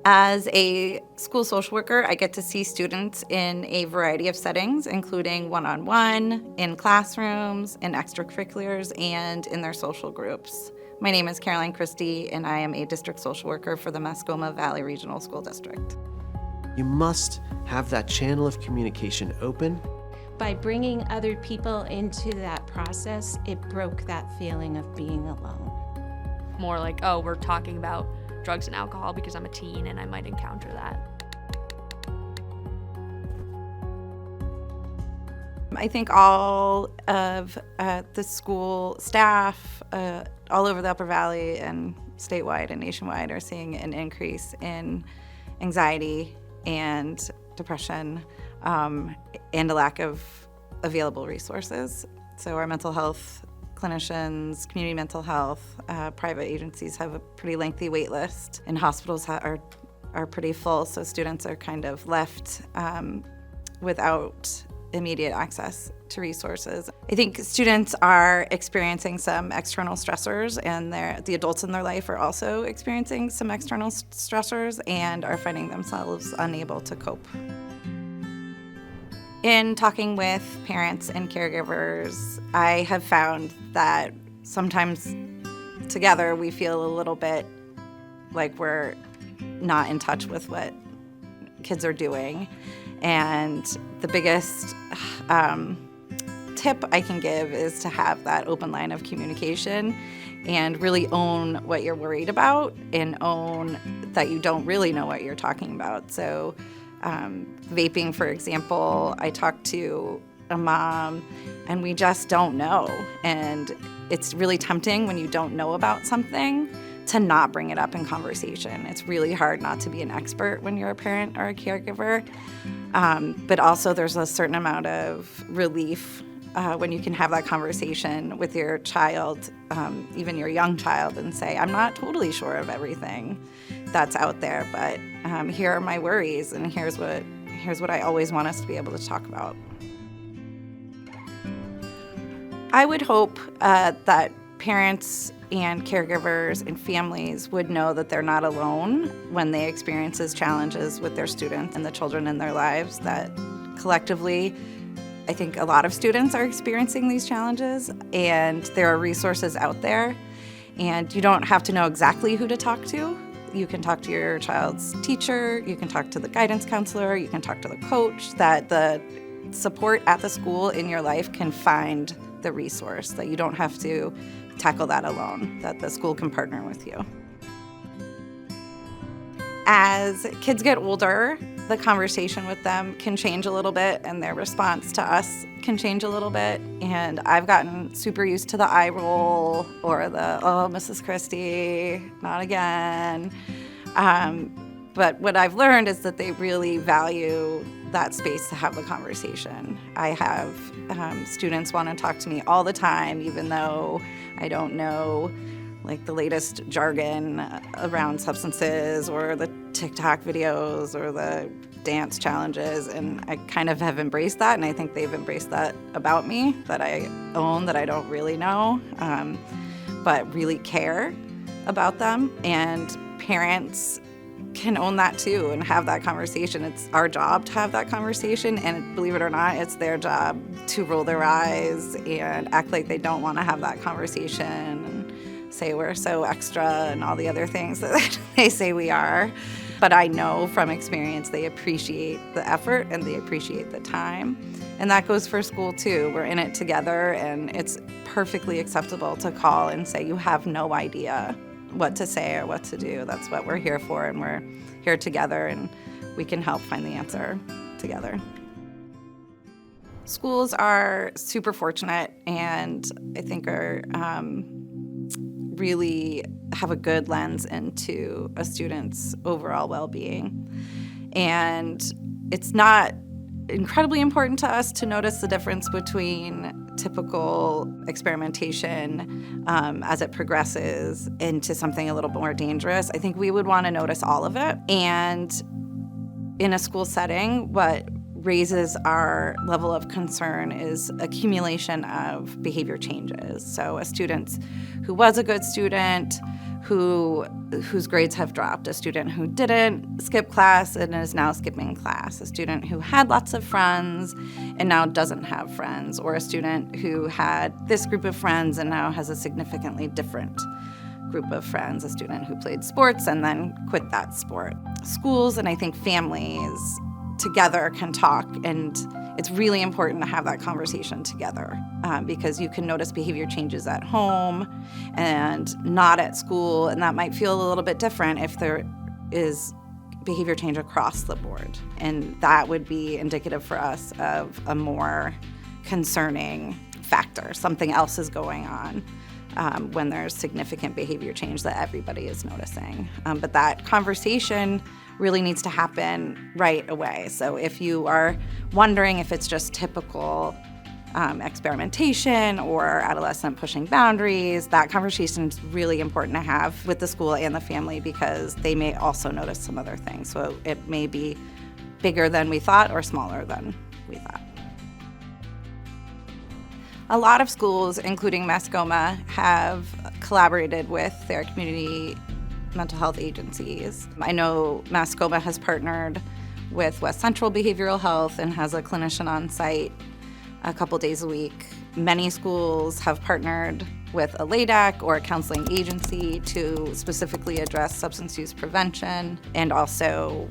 As a school social worker, I get to see students in a variety of settings, including one-on-one, in classrooms, in extracurriculars, and in their social groups. My name is Christie, and I am a district social worker for the Mascoma Valley Regional School District. You must have that channel of communication open. By bringing other people into that process, it broke that feeling of being alone. More like, oh, we're talking about drugs and alcohol because I'm a teen and I might encounter that. I think all of the school staff all over the Upper Valley and statewide and nationwide are seeing an increase in anxiety and depression and a lack of available resources. So our mental health clinicians, community mental health, private agencies have a pretty lengthy wait list, and hospitals are pretty full, so students are kind of left without immediate access to resources. I think students are experiencing some external stressors, and the adults in their life are also experiencing some external stressors and are finding themselves unable to cope. In talking with parents and caregivers, I have found that sometimes together we feel a little bit like we're not in touch with what kids are doing. And the biggest tip I can give is to have that open line of communication and really own what you're worried about and own that you don't really know what you're talking about. So vaping, for example, I talked to a mom and we just don't know. And it's really tempting when you don't know about something to not bring it up in conversation. It's really hard not to be an expert when you're a parent or a caregiver. But also there's a certain amount of relief when you can have that conversation with your child, even your young child, and say, I'm not totally sure of everything that's out there, but here are my worries, and here's what I always want us to be able to talk about. I would hope that parents and caregivers and families would know that they're not alone when they experience challenges with their students and the children in their lives, that collectively, I think a lot of students are experiencing these challenges, and there are resources out there, and you don't have to know exactly who to talk to. You can talk to your child's teacher, you can talk to the guidance counselor, you can talk to the coach, that the support at the school in your life can find the resource, that you don't have to tackle that alone, that the school can partner with you. As kids get older, the conversation with them can change a little bit, and their response to us can change a little bit. And I've gotten super used to the eye roll or the, oh, Mrs. Christie, not again. But what I've learned is that they really value that space to have the conversation. I have students want to talk to me all the time, even though I don't know like the latest jargon around substances or the TikTok videos or the dance challenges, and I kind of have embraced that, and I think they've embraced that about me, that I own, that I don't really know, but really care about them. And parents can own that too and have that conversation. It's our job to have that conversation, and believe it or not, it's their job to roll their eyes and act like they don't want to have that conversation and say we're so extra and all the other things that they say we are. But I know from experience they appreciate the effort and they appreciate the time. And that goes for school too. We're in it together, and it's perfectly acceptable to call and say you have no idea what to say or what to do. That's what we're here for, and we're here together, and we can help find the answer together. Schools are super fortunate, and I think are really have a good lens into a student's overall well-being. And it's not incredibly important to us to notice the difference between typical experimentation as it progresses into something a little more dangerous. I think we would want to notice all of it. And in a school setting, what raises our level of concern is accumulation of behavior changes. So a student who was a good student, whose grades have dropped, a student who didn't skip class and is now skipping class, a student who had lots of friends and now doesn't have friends, or a student who had this group of friends and now has a significantly different group of friends, a student who played sports and then quit that sport. Schools and I think families together can talk, and it's really important to have that conversation together because you can notice behavior changes at home and not at school, and that might feel a little bit different if there is behavior change across the board. And that would be indicative for us of a more concerning factor. Something else is going on when there's significant behavior change that everybody is noticing. But that conversation really needs to happen right away. So if you are wondering if it's just typical experimentation or adolescent pushing boundaries, that conversation is really important to have with the school and the family because they may also notice some other things. So it may be bigger than we thought or smaller than we thought. A lot of schools, including Mascoma, have collaborated with their community mental health agencies. I know Mascoma has partnered with West Central Behavioral Health and has a clinician on site a couple days a week. Many schools have partnered with a LADAC or a counseling agency to specifically address substance use prevention, and also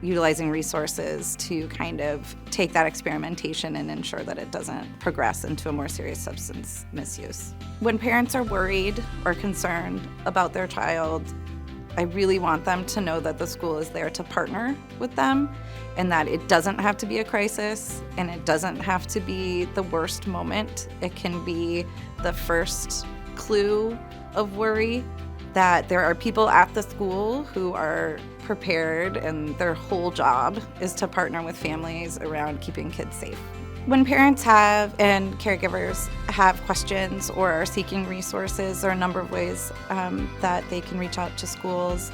utilizing resources to kind of take that experimentation and ensure that it doesn't progress into a more serious substance misuse. When parents are worried or concerned about their child, I really want them to know that the school is there to partner with them and that it doesn't have to be a crisis and it doesn't have to be the worst moment. It can be the first clue of worry, that there are people at the school who are prepared and their whole job is to partner with families around keeping kids safe. When parents have and caregivers have questions or are seeking resources, there are a number of ways that they can reach out to schools.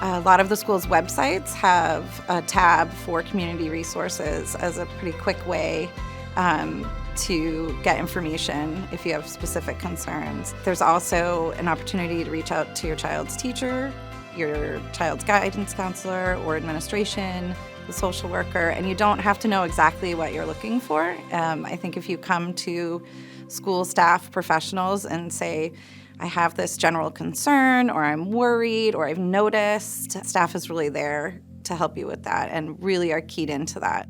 A lot of the schools' websites have a tab for community resources as a pretty quick way to get information if you have specific concerns. There's also an opportunity to reach out to your child's teacher, your child's guidance counselor or administration, the social worker, and you don't have to know exactly what you're looking for. I think if you come to school staff professionals and say, I have this general concern, or I'm worried, or I've noticed, staff is really there to help you with that and really are keyed into that.